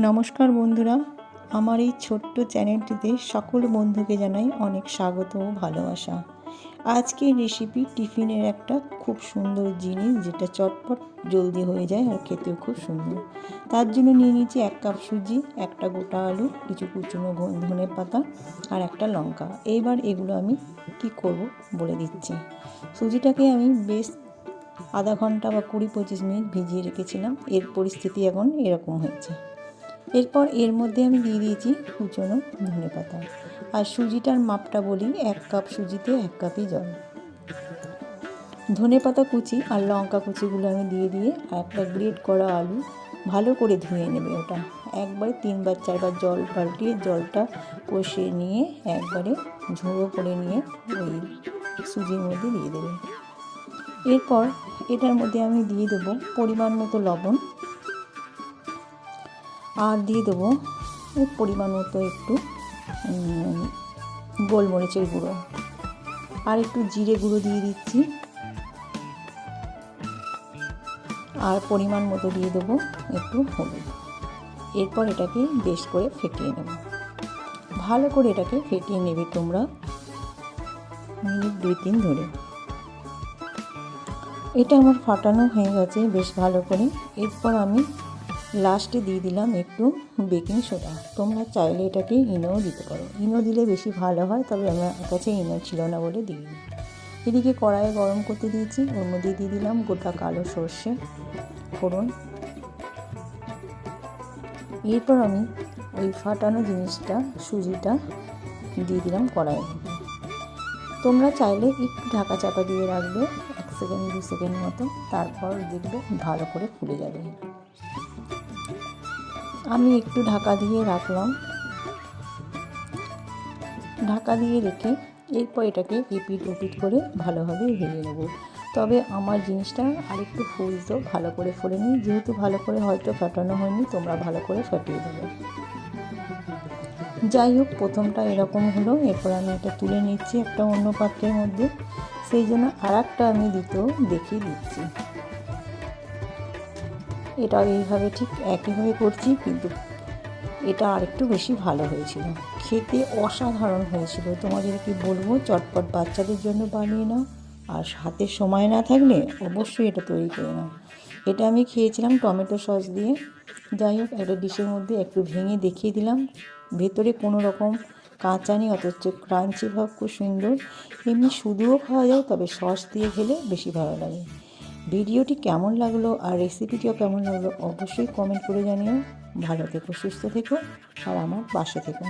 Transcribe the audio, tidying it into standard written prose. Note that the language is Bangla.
নমস্কার বন্ধুরা, আমার এই ছোট্ট চ্যানেলটিতে সকল বন্ধুকে জানাই অনেক স্বাগত ও ভালোবাসা। আজকের রেসিপি টিফিনের একটা খুব সুন্দর জিনিস, যেটা চটপট জলদি হয়ে যায় আর খেতেও খুব সুন্দর। তার জন্য নিয়ে নিয়েছি 1 কাপ সুজি, একটা গোটা আলু, কিছু কুচনো ধনেপাতা আর একটা লঙ্কা। এইবার এগুলো আমি কি করব বলে দিচ্ছি। সুজিটাকে আমি বেশ আধা ঘন্টা বা 20-25 মিনিট ভিজিয়ে রেখেছিলাম। এর পরিস্থিতি এখন এরকম হয়েছে। এরপর এর মধ্যে আমি দিয়ে দিয়েছি কুচনো ধনেপাতা। আর সুজিটার মাপটা বলি, 1 কাপ সুজিতে 1 কাপই জল। ধনেপাতা কুচি আর লঙ্কা কুচিগুলো আমি দিয়ে আর একটা গ্রেট করা আলু ভালো করে ধুয়ে নেবে। ওটা একবারে 3-4বার জল পাল্টিয়ে জলটা কষিয়ে নিয়ে একবারে ঝোড়ো করে নিয়ে ওই সুজির মধ্যে দিয়ে দেবে। এরপর এটার মধ্যে আমি দিয়ে দেবো পরিমাণ মতো লবণ, আর দিয়ে দেবো পরিমাণ মতো একটু গোলমরিচের গুঁড়ো, আর একটু জিরে গুঁড়ো দিয়ে দিচ্ছি, আর পরিমাণ মতো দিয়ে দেবো একটু হলুদ। এরপর এটাকে বেশ করে ফেটিয়ে নেব। ভালো করে এটাকে ফেটিয়ে নেবে তোমরা মিনিট 2-3 ধরে। এটা আমার ফাটানো হয়ে গেছে বেশ ভালো করে। এরপর আমি লাস্টে দিয়ে দিলাম একটু বেকিং সোডা। তোমরা চাইলে এটাকে ইনোও দিতে পারো, ইনো দিলে বেশি ভালো হয়, তবে আমার কাছে ইনো ছিল না বলে দিইনি। এদিকে কড়াইয়ে গরম করতে দিয়েছি, ওর মধ্যে দিয়ে দিলাম গোটা কালো সর্ষে ফোড়ন। এরপর আমি ওই ফাটানো জিনিসটা সুজিটা দিয়ে দিলাম কড়াইয়ের মধ্যে। তোমরা চাইলে একটু ঢাকা চাপা দিয়ে রাখবে 1 সেকেন্ড 2 সেকেন্ড মতো, তারপর দেখবে ভালো করে ফুলে যাবে। আমি একটু ঢাকা দিয়ে রাখলাম। ঢাকা দিয়ে রেখে এরপর এটাকে এপিট ওপিট করে ভালোভাবে ভেজে নেব। তবে আমার জিনিসটা আরেকটু ফুলতো, ভালো করে ফুলে নিই, যেহেতু ভালো করে হয়তো ফাটানো হয়নি, তোমরা ভালো করে ফাটিয়ে দেবে। যাই হোক, প্রথমটা এরকম হলো। এরপর আমি এটা তুলে নিচ্ছি একটা অন্য পাত্রের মধ্যে, সেই জন্য আর একটা আমি দেখিয়ে দিচ্ছি। এটা এইভাবে ঠিক একইভাবে করছি, কিন্তু এটা আরেকটু বেশি ভালো হয়েছিল, খেতে অসাধারণ হয়েছিল। তোমাদের কি বলবো, চটপট বাচ্চাদের জন্য বানিয়ে নাও, আর হাতে সময় না থাকলে অবশ্যই এটা তৈরি করে নাও। এটা আমি খেয়েছিলাম টমেটো সস দিয়ে। যাই হোক, একটা ডিশের মধ্যে একটু ভেঙে দেখিয়ে দিলাম। ভেতরে কোনো রকম কাঁচা নেই, অথচ ক্রাঞ্চি ভাব খুব সুন্দর। এমনি শুধুও খাওয়া যায়, তবে সস দিয়ে খেলে বেশি ভালো লাগে। ভিডিওটি কেমন লাগলো আর রেসিপিটিও কেমন লাগলো অবশ্যই কমেন্ট করে জানিও। ভালো থেকো, সুস্থ থেকো, আর আমার পাশে থেকো।